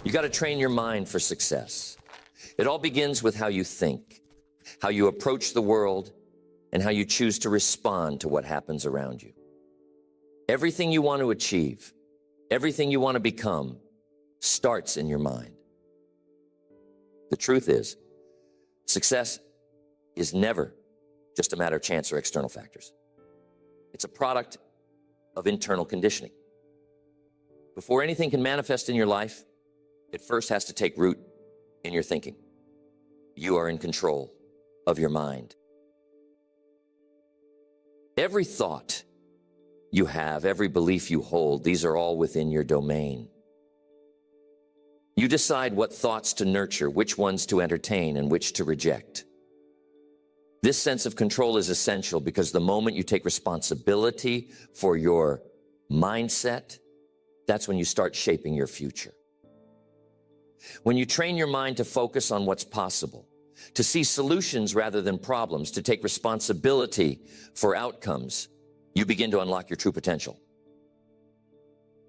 You got to train your mind for success. It all begins with how you think, how you approach the world, and how you choose to respond to what happens around you. Everything you want to achieve, everything you want to become, starts in your mind. The truth is, success is never just a matter of chance or external factors. It's a product of internal conditioning. Before anything can manifest in your life, it first has to take root in your thinking. You are in control of your mind. Every thought you have, every belief you hold, these are all within your domain. You decide what thoughts to nurture, which ones to entertain, and which to reject. This sense of control is essential because the moment you take responsibility for your mindset, that's when you start shaping your future. When you train your mind to focus on what's possible, to see solutions rather than problems, to take responsibility for outcomes, you begin to unlock your true potential.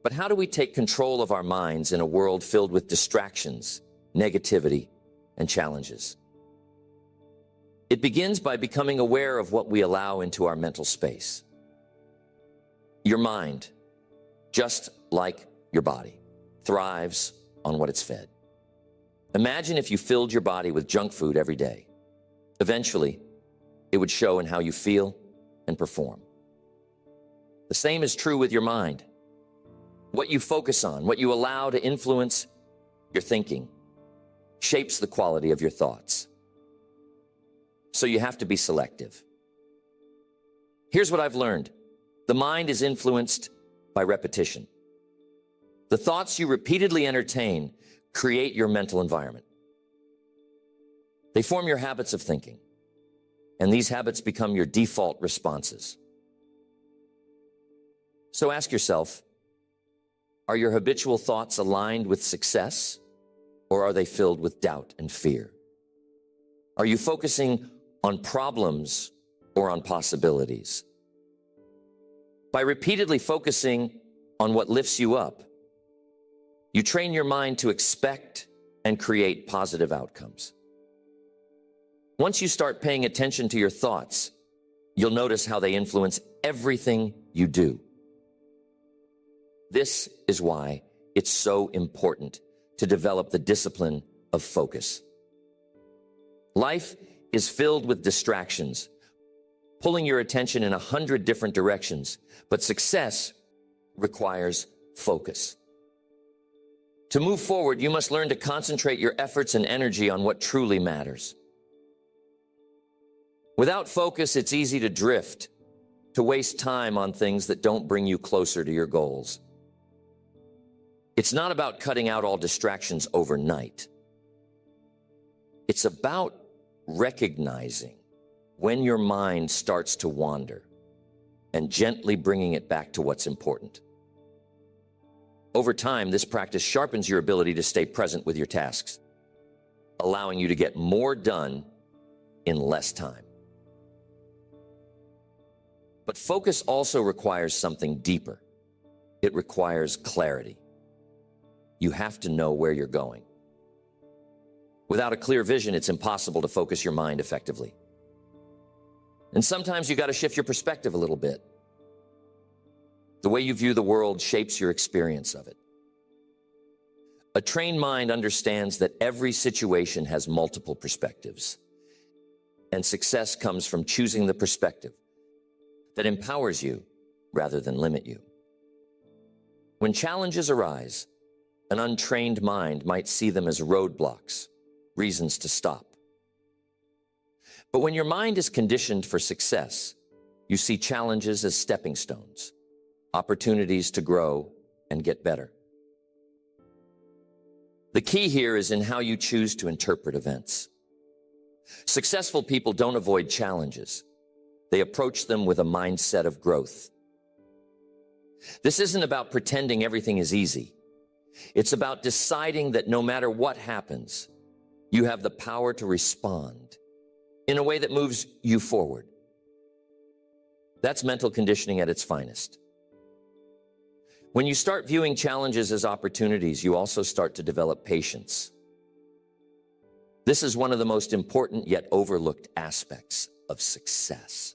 But how do we take control of our minds in a world filled with distractions, negativity, and challenges? It begins by becoming aware of what we allow into our mental space. Your mind, just like your body, thrives on what it's fed. Imagine if you filled your body with junk food every day. Eventually, it would show in how you feel and perform. The same is true with your mind. What you focus on, what you allow to influence your thinking, shapes the quality of your thoughts. So you have to be selective. Here's what I've learned. The mind is influenced by repetition. The thoughts you repeatedly entertain create your mental environment. They form your habits of thinking, and these habits become your default responses. So ask yourself, are your habitual thoughts aligned with success, or are they filled with doubt and fear? Are you focusing on problems or on possibilities? By repeatedly focusing on what lifts you up, you train your mind to expect and create positive outcomes. Once you start paying attention to your thoughts, you'll notice how they influence everything you do. This is why it's so important to develop the discipline of focus. Life is filled with distractions, pulling your attention in 100 different directions, but success requires focus. To move forward, you must learn to concentrate your efforts and energy on what truly matters. Without focus, it's easy to drift, to waste time on things that don't bring you closer to your goals. It's not about cutting out all distractions overnight. It's about recognizing when your mind starts to wander and gently bringing it back to what's important. Over time, this practice sharpens your ability to stay present with your tasks, allowing you to get more done in less time. But focus also requires something deeper. It requires clarity. You have to know where you're going. Without a clear vision, it's impossible to focus your mind effectively. And sometimes you got to shift your perspective a little bit. The way you view the world shapes your experience of it. A trained mind understands that every situation has multiple perspectives, and success comes from choosing the perspective that empowers you rather than limit you. When challenges arise, an untrained mind might see them as roadblocks, reasons to stop. But when your mind is conditioned for success, you see challenges as stepping stones, opportunities to grow and get better. The key here is in how you choose to interpret events. Successful people don't avoid challenges. They approach them with a mindset of growth. This isn't about pretending everything is easy. It's about deciding that no matter what happens, you have the power to respond in a way that moves you forward. That's mental conditioning at its finest. When you start viewing challenges as opportunities, you also start to develop patience. This is one of the most important yet overlooked aspects of success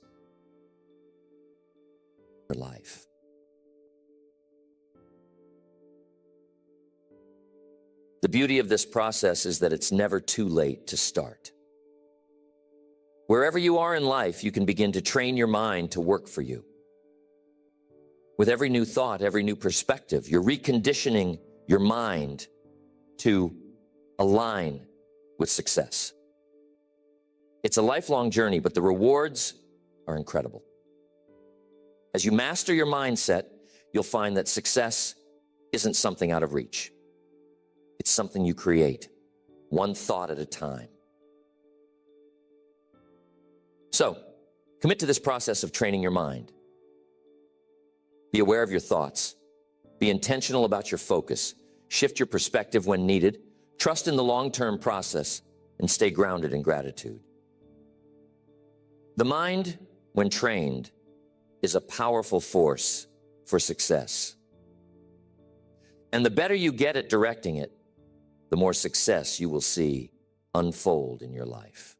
for life. The beauty of this process is that it's never too late to start. Wherever you are in life, you can begin to train your mind to work for you. With every new thought, every new perspective, you're reconditioning your mind to align with success. It's a lifelong journey, but the rewards are incredible. As you master your mindset, you'll find that success isn't something out of reach. It's something you create, one thought at a time. So, commit to this process of training your mind. Be aware of your thoughts. Be intentional about your focus. Shift your perspective when needed. Trust in the long-term process and stay grounded in gratitude. The mind, when trained, is a powerful force for success. And the better you get at directing it, the more success you will see unfold in your life.